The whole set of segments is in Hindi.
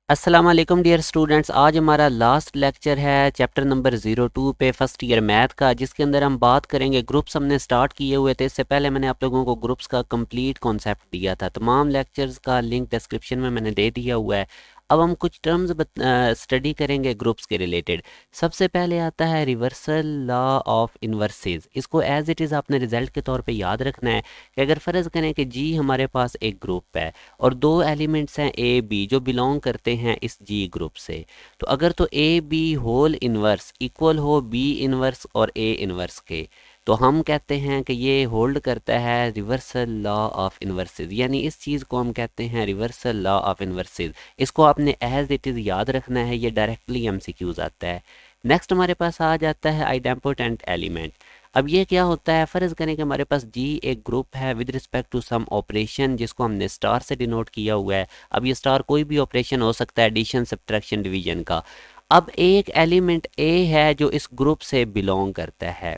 अस्सलाम वालेकुम डियर स्टूडेंट्स। आज हमारा लास्ट लेक्चर है चैप्टर नंबर 02 पे फर्स्ट ईयर मैथ का, जिसके अंदर हम बात करेंगे ग्रुप्स हमने स्टार्ट किए हुए थे। इससे पहले मैंने आप लोगों को ग्रुप्स का कंप्लीट कॉन्सेप्ट दिया था। तमाम लेक्चर्स का लिंक डिस्क्रिप्शन में मैंने दे दिया हुआ है। अब हम कुछ टर्म्स स्टडी करेंगे ग्रुप्स के रिलेटेड। सबसे पहले आता है रिवर्सल लॉ ऑफ इन्वर्सेस। इसको एज इट इज़ आपने रिजल्ट के तौर पे याद रखना है कि अगर फ़र्ज़ करें कि जी हमारे पास एक ग्रुप है और दो एलिमेंट्स हैं ए बी जो बिलोंग करते हैं इस जी ग्रुप से, तो अगर तो A B whole inverse equal हो बी इनवर्स और ए इनवर्स के, तो हम कहते हैं कि ये होल्ड करता है रिवर्सल लॉ ऑफ इन्वर्सेस। यानी इस चीज़ को हम कहते हैं रिवर्सल लॉ ऑफ इन्वर्सेस। इसको आपने एज इट इज़ याद रखना है, ये डायरेक्टली एमसीक्यूज आता है। नेक्स्ट हमारे पास आ जाता है आइडेम्पोटेंट एलिमेंट। अब ये क्या होता है, फ़र्ज़ करें कि हमारे पास जी एक ग्रुप है with respect to some operation जिसको हमने स्टार से डिनोट किया हुआ है। अब ये स्टार कोई भी ऑपरेशन हो सकता है, एडिशन सब्ट्रैक्शन डिवीजन का। अब एक एलिमेंट ए है जो इस ग्रुप से बिलोंग करता है।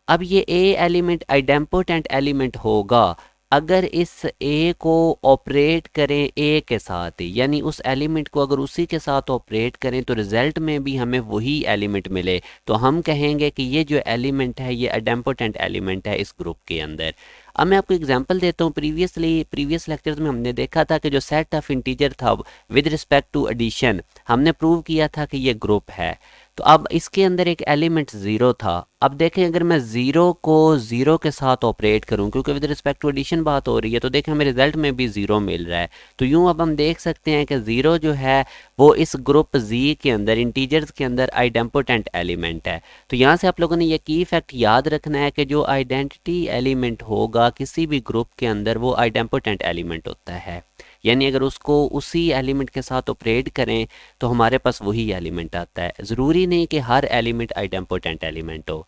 अब ये ए एलिमेंट आइडेम्पोटेंट एलिमेंट होगा अगर इस ए को ऑपरेट करें ए के साथ, यानी उस एलिमेंट को अगर उसी के साथ ऑपरेट करें तो रिजल्ट में भी हमें वही एलिमेंट मिले, तो हम कहेंगे कि ये जो एलिमेंट है ये आइडेम्पोटेंट एलिमेंट है इस ग्रुप के अंदर। अब मैं आपको एग्जांपल देता हूँ। प्रीवियस लेक्चर्स में हमने देखा था कि जो सेट ऑफ इंटीजर था विद रिस्पेक्ट टू एडिशन, हमने प्रूव किया था कि ये ग्रुप है। तो अब इसके अंदर एक एलिमेंट ज़ीरो था। अब देखें अगर मैं ज़ीरो को ज़ीरो के साथ ऑपरेट करूं, क्योंकि विद रिस्पेक्ट टू एडिशन बात हो रही है, तो देखें हमें रिजल्ट में भी ज़ीरो मिल रहा है। तो यूं अब हम देख सकते हैं कि ज़ीरो जो है वो इस ग्रुप जी के अंदर इंटीजर्स के अंदर आइडेम्पोटेंट एलिमेंट है। तो यहाँ से आप लोगों ने ये की फैक्ट याद रखना है कि जो आइडेंटिटी एलिमेंट होगा किसी भी ग्रुप के अंदर वो आइडेम्पोटेंट एलिमेंट होता है। यानी अगर उसको उसी एलिमेंट के साथ ऑपरेट करें तो हमारे पास वही एलिमेंट आता है। ज़रूरी नहीं कि हर एलिमेंट आइडेम्पोटेंट एलिमेंट हो।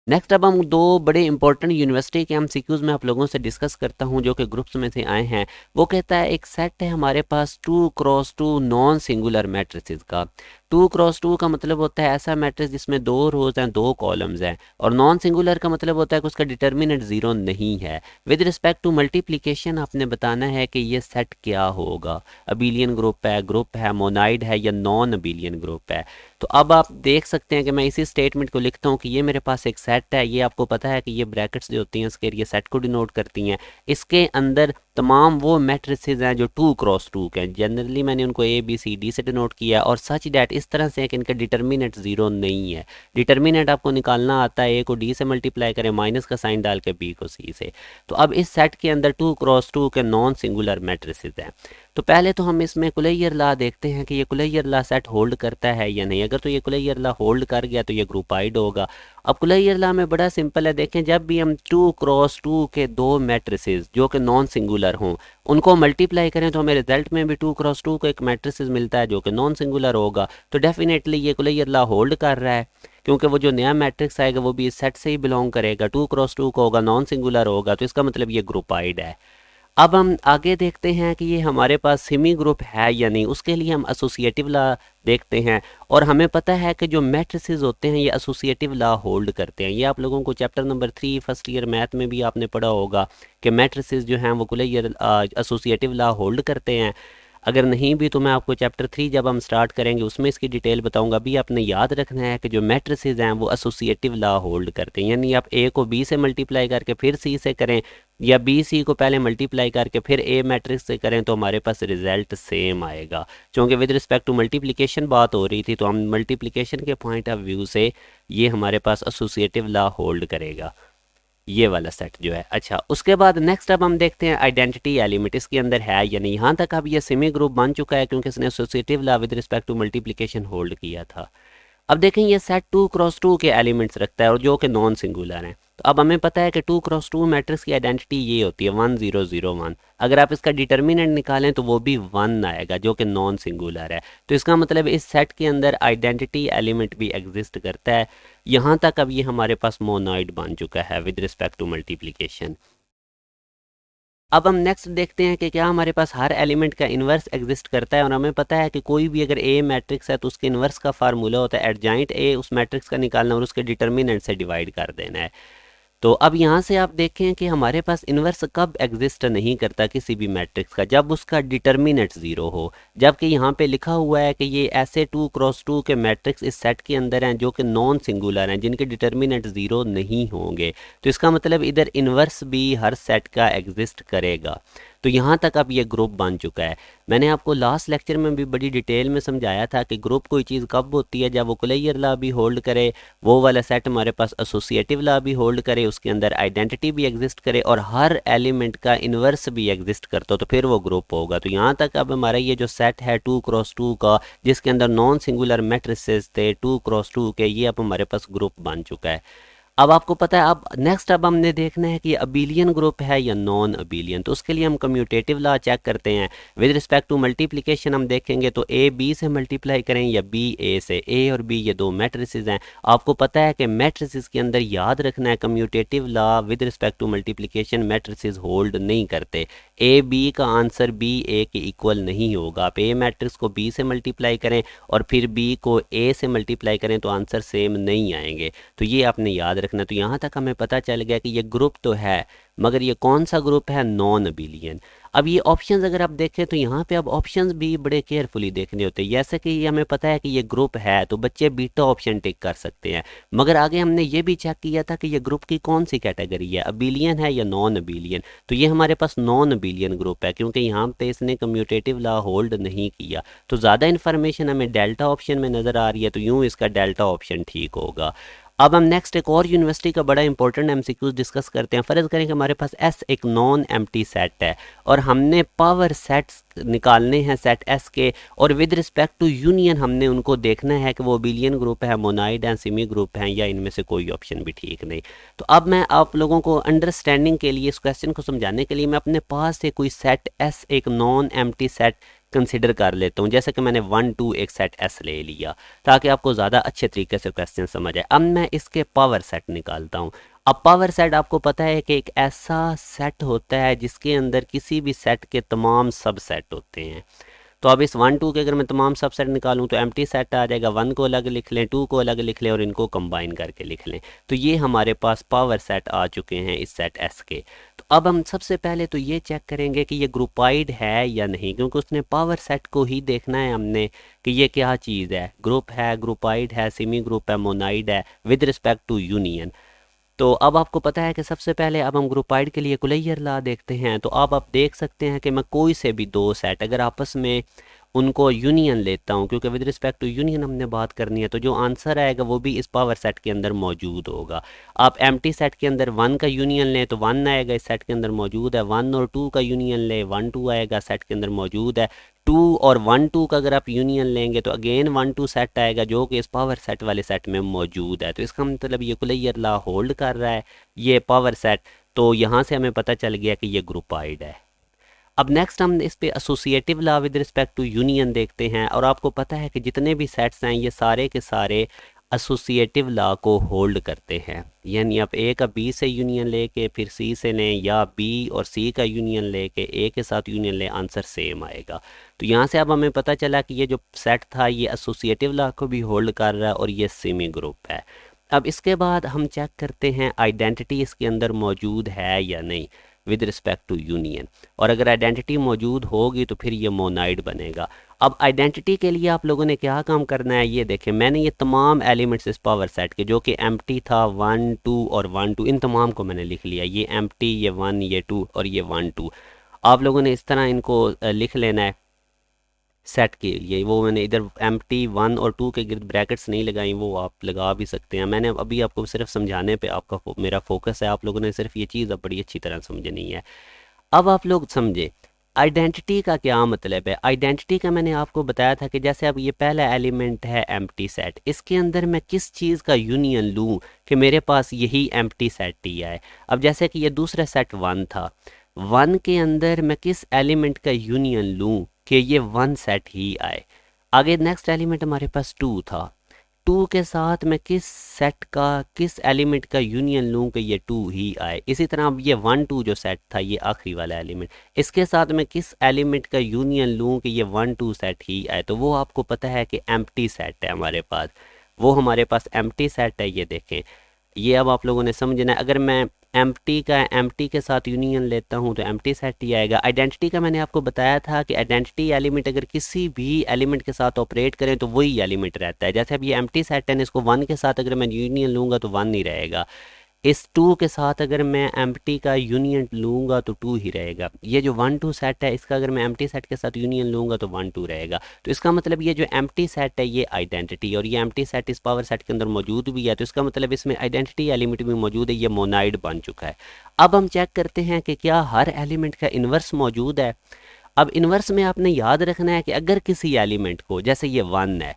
नेक्स्ट अब हम दो बड़े इंपॉर्टेंट यूनिवर्सिटी के एमसीक्यूज में आप लोगों से डिस्कस करता हूं जो कि ग्रुप्स में से आए हैं। वो कहता है एक सेट है हमारे पास 2x2 नॉन सिंगुलर मैट्रिसेस का। 2x2 का मतलब होता है ऐसा मैट्रिक्स जिसमें दो रोज हैं दो कॉलम्स हैं, और नॉन सिंगुलर का मतलब होता है कि उसका डिटर्मिनेंट जीरो नहीं है। विद रिस्पेक्ट टू मल्टीप्लीकेशन आपने बताना है कि ये सेट क्या होगा, अबीलियन ग्रुप है मोनाइड है या नॉन अबीलियन ग्रुप है। तो अब आप देख सकते हैं कि मैं इसी स्टेटमेंट को लिखता हूँ कि ये मेरे पास एक सेट है। ये आपको पता है कि ये ब्रैकेट्स जो होती हैं इसके लिए सेट को डिनोट करती हैं। इसके अंदर तमाम वो मैट्रिसेस हैं जो 2x2 के हैं। जनरली मैंने उनको ए बी सी डी से डिनोट किया और सच डैट इस तरह से है कि इनका डिटर्मिनेंट ज़ीरो नहीं है। डिटर्मिनेंट आपको निकालना आता है, ए को डी से मल्टीप्लाई करें, माइनस का साइन डाल के बी को सी से। तो अब इस सेट के अंदर 2x2 के नॉन सिंगुलर मैट्रिसेस हैं। तो पहले तो हम इसमें कुलैयर लॉ देखते हैं कि ये कुलैयर लॉ सेट होल्ड करता है या नहीं। अगर तो ये कुलैयर लॉ होल्ड कर गया तो ये ग्रुपाइड होगा। अब कुलैयर लॉ में बड़ा सिंपल है, देखें जब भी हम 2x2 के दो मैट्रिसेस जो कि नॉन सिंगुलर हों उनको मल्टीप्लाई करें तो हमें रिजल्ट में भी 2x2 को एक मैट्रिसेस मिलता है जो कि नॉन सिंगुलर होगा। तो डेफिनेटली ये कुलैयर लॉ होल्ड कर रहा है, क्योंकि वो जो नया मैट्रिक्स आएगा वो भी इस सेट से ही बिलोंग करेगा, 2x2 को होगा, नॉन सिंगुलर होगा, तो इसका मतलब ये ग्रुपाइड है। अब हम आगे देखते हैं कि ये हमारे पास सेमी ग्रुप है या नहीं। उसके लिए हम एसोसिएटिव लॉ देखते हैं, और हमें पता है कि जो मैट्रिसेस होते हैं ये एसोसिएटिव लॉ होल्ड करते हैं। ये आप लोगों को chapter number 3 first year math में भी आपने पढ़ा होगा कि मैट्रिसेस जो हैं वो कुलैयर एसोसिएटिव लॉ होल्ड करते हैं। अगर नहीं भी तो मैं आपको चैप्टर 3 जब हम स्टार्ट करेंगे उसमें इसकी डिटेल बताऊंगा। अभी आपने याद रखना है कि जो मैट्रिसेस हैं वो एसोसिएटिव लॉ होल्ड करते हैं। यानी आप ए को बी से मल्टीप्लाई करके फिर सी से करें, या बी सी को पहले मल्टीप्लाई करके फिर ए मैट्रिक्स से करें, तो हमारे पास रिजल्ट सेम आएगा। क्योंकि विद रिस्पेक्ट टू मल्टीप्लिकेशन बात हो रही थी, तो हम मल्टीप्लिकेशन के पॉइंट ऑफ व्यू से ये हमारे पास एसोसिएटिव लॉ होल्ड करेगा, ये वाला सेट जो है। अच्छा, उसके बाद नेक्स्ट अब हम देखते हैं आइडेंटिटी एलिमेंट इसके अंदर है या नहीं। यहाँ तक अब ये सेमी ग्रुप बन चुका है क्योंकि इसने associative law with respect to multiplication hold किया था। अब देखें ये सेट 2x2 के एलिमेंट्स रखता है और जो कि नॉन सिंगुलर हैं। तो अब हमें पता है कि 2x2 मैट्रिक्स की आइडेंटिटी ये होती है 1 0 0 1। अगर आप इसका डिटर्मिनेंट निकालें तो वो भी 1 आएगा जो कि नॉन सिंगुलर है। तो इसका मतलब इस सेट के अंदर आइडेंटिटी एलिमेंट भी एग्जिस्ट करता है। यहाँ तक अब ये हमारे पास मोनोइड बन चुका है विद रिस्पेक्ट टू मल्टीप्लिकेशन। अब हम नेक्स्ट देखते हैं कि क्या हमारे पास हर एलिमेंट का इन्वर्स एग्जिस्ट करता है। और हमें पता है कि कोई भी अगर ए मैट्रिक्स है तो उसके इन्वर्स का फार्मूला होता है एडजॉइंट ए उस मैट्रिक्स का निकालना और उसके डिटर्मिनेंट से डिवाइड कर देना है। तो अब यहाँ से आप देखें कि हमारे पास इन्वर्स कब एग्जिस्ट नहीं करता किसी भी मैट्रिक्स का, जब उसका डिटर्मिनेंट ज़ीरो हो। जबकि यहाँ पे लिखा हुआ है कि ये ऐसे 2x2 के मैट्रिक्स इस सेट के अंदर हैं जो कि नॉन सिंगुलर हैं, जिनके डिटर्मिनेंट ज़ीरो नहीं होंगे। तो इसका मतलब इधर इन्वर्स भी हर सेट का एग्जिस्ट करेगा। तो यहाँ तक अब ये ग्रुप बन चुका है। मैंने आपको लास्ट लेक्चर में भी बड़ी डिटेल में समझाया था कि ग्रुप कोई चीज़ कब होती है, जब वो क्लेयर लॉ भी होल्ड करे, वो वाला सेट हमारे पास एसोसिएटिव लॉ भी होल्ड करे, उसके अंदर आइडेंटिटी भी एग्जिस्ट करे और हर एलिमेंट का इन्वर्स भी एग्जिस्ट करता हो, तो फिर वो ग्रुप होगा। तो यहाँ तक अब हमारा ये जो सेट है 2x2 का, जिसके अंदर नॉन सिंगुलर मैट्रिसेस थे 2x2 के, ये अब हमारे पास ग्रुप बन चुका है। अब आपको पता है, अब नेक्स्ट अब हमने देखना है कि ये अबीलियन ग्रुप है या नॉन अबीलियन। तो उसके लिए हम कम्यूटेटिव लॉ चेक करते हैं। विद रिस्पेक्ट टू मल्टीप्लिकेशन हम देखेंगे तो ए बी से मल्टीप्लाई करें या बी ए से। ए और बी ये दो मैट्रिसेस हैं। आपको पता है कि मैट्रिसेस के अंदर याद रखना है commutative law with respect to multiplication matrices hold नहीं करते। ए बी का आंसर बी ए के इक्वल नहीं होगा। आप ए मैट्रिक्स को बी से मल्टीप्लाई करें और फिर बी को ए से मल्टीप्लाई करें तो आंसर सेम नहीं आएंगे। तो ये आपने याद रखना। तो यहाँ तक हमें पता चल गया कि ये ग्रुप तो है, मगर ये कौन सा ग्रुप है, नॉन अबिलियन। अब ये ऑप्शंस अगर आप देखें तो यहाँ पे अब ऑप्शंस भी बड़े केयरफुली देखने होते हैं। जैसे कि ये हमें पता है कि ये ग्रुप है तो बच्चे बीटा ऑप्शन टिक कर सकते हैं, मगर आगे हमने ये भी चेक किया था कि ये ग्रुप की कौन सी कैटेगरी है, अबिलियन है या नॉन अबिलियन। तो ये हमारे पास नॉन अबिलियन ग्रुप है, क्योंकि यहाँ पे इसने कम्यूटेटिव लॉ होल्ड नहीं किया। तो ज़्यादा इन्फॉर्मेशन हमें डेल्टा ऑप्शन में नज़र आ रही है, तो यूँ इसका डेल्टा ऑप्शन ठीक होगा। अब हम नेक्स्ट एक और यूनिवर्सिटी का बड़ा इंपॉर्टेंट एमसीक्यूज डिस्कस करते हैं। फ़र्ज़ करें कि हमारे पास एस एक नॉन एम्प्टी सेट है और हमने पावर सेट्स निकालने हैं सेट एस के, और विद रिस्पेक्ट टू यूनियन हमने उनको देखना है कि वो बिलियन ग्रुप है, मोनाइड है, सिमी ग्रुप है, या इनमें से कोई ऑप्शन भी ठीक नहीं। तो अब मैं आप लोगों को अंडरस्टैंडिंग के लिए, इस क्वेश्चन को समझाने के लिए, मैं अपने पास से कोई सेट एस एक नॉन एम्प्टी सेट कंसिडर कर लेता हूँ। जैसे कि मैंने 1 2 एक सेट एस ले लिया ताकि आपको ज़्यादा अच्छे तरीके से क्वेश्चन समझ आए। अब मैं इसके पावर सेट निकालता हूँ। अब पावर सेट आपको पता है कि एक ऐसा सेट होता है जिसके अंदर किसी भी सेट के तमाम सब सेट होते हैं। तो अब इस 1 2 के अगर मैं तमाम सब सेट निकालूं तो एम्प्टी सेट आ जाएगा। 1 को अलग लिख लें, 2 को अलग लिख लें और इनको कंबाइन करके लिख लें। तो ये हमारे पास पावर सेट आ चुके हैं इस सेट एस के। तो अब हम सबसे पहले तो ये चेक करेंगे कि ये ग्रुपाइड है या नहीं, क्योंकि उसने पावर सेट को ही देखना है हमने कि ये क्या चीज़ है, ग्रुप है, ग्रुपाइड है, सेमी ग्रुप है, मोनाइड है, विद रिस्पेक्ट टू यूनियन। तो अब आपको पता है कि सबसे पहले अब हम ग्रुपाइड के लिए कुलैयर लॉ देखते हैं। तो अब आप देख सकते हैं कि मैं कोई से भी दो सेट अगर आपस में उनको यूनियन लेता हूं, क्योंकि विद रिस्पेक्ट टू यूनियन हमने बात करनी है, तो जो आंसर आएगा वो भी इस पावर सेट के अंदर मौजूद होगा। आप एम्प्टी सेट के अंदर 1 का यूनियन लें तो 1 आएगा, इस सेट के अंदर मौजूद है। 1 और 2 का यूनियन लें 1 2 आएगा, सेट के अंदर मौजूद है। 2 और 1 2 का अगर आप यूनियन लेंगे तो अगेन 1 2 सेट आएगा जो कि इस पावर सेट वाले सेट में मौजूद है। तो इसका मतलब ये कुलैयर लॉ होल्ड कर रहा है ये पावर सेट। तो यहाँ से हमें पता चल गया कि ये ग्रुपाइड है। अब नेक्स्ट हम इस पे associative law with respect to union देखते हैं, और आपको पता है कि जितने भी सेट्स हैं ये सारे के सारे एसोसिएटिव लॉ को होल्ड करते हैं। यानी आप ए का बी से यूनियन लेके फिर सी से लें, या बी और सी का यूनियन लेके ए के साथ यूनियन लें, आंसर सेम आएगा। तो यहाँ से अब हमें पता चला कि ये जो सेट था ये एसोसिएटिव लॉ को भी होल्ड कर रहा है और ये सेमी ग्रुप है। अब इसके बाद हम चेक करते हैं आइडेंटिटी इसके अंदर मौजूद है या नहीं विद रिस्पेक्ट टू यूनियन, और अगर आइडेंटिटी मौजूद होगी तो फिर ये मोनाइड बनेगा। अब आइडेंटिटी के लिए आप लोगों ने क्या काम करना है, ये देखें मैंने ये तमाम एलिमेंट्स इस पावर सेट के जो कि एम्प्टी था 1 2 और 1 2, इन तमाम को मैंने लिख लिया। ये एम्प्टी, ये 1, ये 2 और ये 1 2। आप लोगों ने इस तरह इनको लिख लेना है सेट के लिए। वो मैंने इधर एम्प्टी 1 और 2 के गिर्द ब्रैकेट्स नहीं लगाई, वो आप लगा भी सकते हैं। मैंने अभी आपको सिर्फ समझाने पे आपका मेरा फोकस है, आप लोगों ने सिर्फ ये चीज़ अब बड़ी अच्छी तरह समझनी है। अब आप लोग समझे आइडेंटिटी का क्या मतलब है। आइडेंटिटी का मैंने आपको बताया था कि जैसे अब ये पहला एलिमेंट है एम्प्टी सेट, इसके अंदर मैं किस चीज़ का यूनियन लूँ कि मेरे पास यही एम्प्टी सेट ही आए। अब जैसे कि ये दूसरा सेट 1 था, 1 के अंदर मैं किस एलिमेंट का यूनियन लूँ कि ये 1 सेट ही आए। आगे नेक्स्ट एलिमेंट हमारे पास 2 था, 2 के साथ मैं किस सेट का, किस एलिमेंट का यूनियन लूँ कि ये 2 ही आए। इसी तरह अब ये 1 2 जो सेट था ये आखिरी वाला एलिमेंट, इसके साथ मैं किस एलिमेंट का यूनियन लूँ कि ये 1 2 सेट ही आए। तो वो आपको पता है कि एम्प्टी सेट है हमारे पास, वो हमारे पास एम्प्टी सेट है। ये देखें ये अब आप लोगों ने समझना है। अगर मैं एम्प्टी का एम्प्टी के साथ यूनियन लेता हूँ तो एम्प्टी सेट ही आएगा। आइडेंटिटी का मैंने आपको बताया था कि आइडेंटिटी एलिमेंट अगर किसी भी एलिमेंट के साथ ऑपरेट करें तो वही एलिमेंट रहता है। जैसे अब ये एम्प्टी सेट है, इसको 1 के साथ अगर मैं यूनियन लूँगा तो 1 ही रहेगा। इस 2 के साथ अगर मैं एम्प्टी का यूनियन लूँगा तो 2 ही रहेगा। ये जो 1 2 सेट है इसका अगर मैं एम्प्टी सेट के साथ यूनियन लूँगा तो 1 2 रहेगा। तो इसका मतलब ये जो एम्प्टी सेट है ये आइडेंटिटी, और ये एम्प्टी सेट इस पावर सेट के अंदर मौजूद भी है, तो इसका मतलब इसमें आइडेंटिटी एलिमेंट भी मौजूद है, ये मोनाइड बन चुका है। अब हम चेक करते हैं कि क्या हर एलिमेंट का इन्वर्स मौजूद है। अब इन्वर्स में आपने याद रखना है कि अगर किसी एलिमेंट को, जैसे ये 1 है,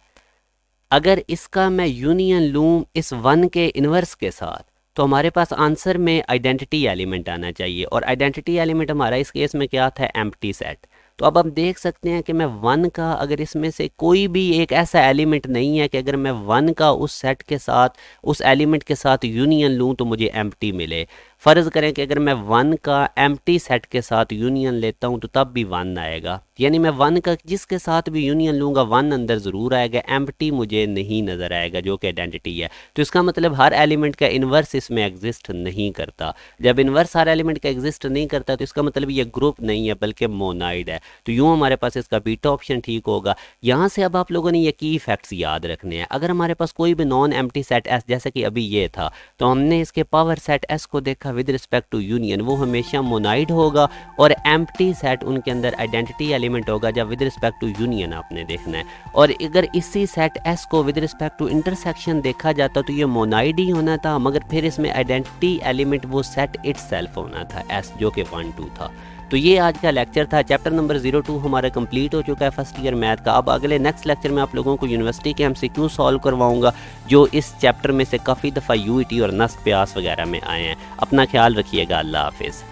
अगर इसका मैं यूनियन लूँ इस 1 के इन्वर्स के साथ तो हमारे पास आंसर में आइडेंटिटी एलिमेंट आना चाहिए, और आइडेंटिटी एलिमेंट हमारा इस केस में क्या था, एम्प्टी सेट। तो अब हम देख सकते हैं कि मैं 1 का अगर इसमें से कोई भी एक ऐसा एलिमेंट नहीं है कि अगर मैं 1 का उस सेट के साथ उस एलिमेंट के साथ यूनियन लूँ तो मुझे एम्प्टी मिले। फ़र्ज़ करें कि अगर मैं 1 का एम्प्टी सेट के साथ यूनियन लेता हूँ तो तब भी 1 आएगा, यानी मैं 1 का जिसके साथ भी यूनियन लूँगा 1 अंदर ज़रूर आएगा, एम्प्टी मुझे नहीं नज़र आएगा जो कि आइडेंटिटी है। तो इसका मतलब हर एलिमेंट का इन्वर्स इसमें एग्जिस्ट नहीं करता। जब इन्वर्स हर एलिमेंट का एग्जिस्ट नहीं करता तो इसका मतलब ये ग्रुप नहीं है बल्कि मोनाइड है। तो यूँ हमारे पास इसका बीटा ऑप्शन ठीक होगा। यहाँ से अब आप लोगों ने ये की फैक्ट्स याद रखने हैं। अगर हमारे पास कोई भी नॉन एम्प्टी सेट एस, जैसे कि अभी ये था, तो हमने इसके पावर सेट एस को देखा विद रिस्पेक्ट टू यूनियन, वो हमेशा मोनाइड होगा, और एम्प्टी सेट उनके अंदर आइडेंटिटी एलिमेंट होगा जब विद रिस्पेक्ट टू यूनियन आपने देखना है। और अगर इसी सेट एस को विद रिस्पेक्ट टू इंटरसेक्शन देखा जाता तो ये मोनाइड ही होना था, मगर फिर इसमें आइडेंटिटी एलिमेंट वो सेट इटसेल्फ होना था एस, जो कि 1 2 था। तो ये आज का लेक्चर था। चैप्टर नंबर 02 हमारा कंप्लीट हो चुका है फर्स्ट ईयर मैथ का। अब अगले नेक्स्ट लेक्चर में आप लोगों को यूनिवर्सिटी के एमसीक्यू सॉल्व करवाऊंगा जो इस चैप्टर में से काफ़ी दफ़ा यूईटी और नस्ट प्यास वगैरह में आए हैं। अपना ख्याल रखिएगा। अल्लाह हाफिज़।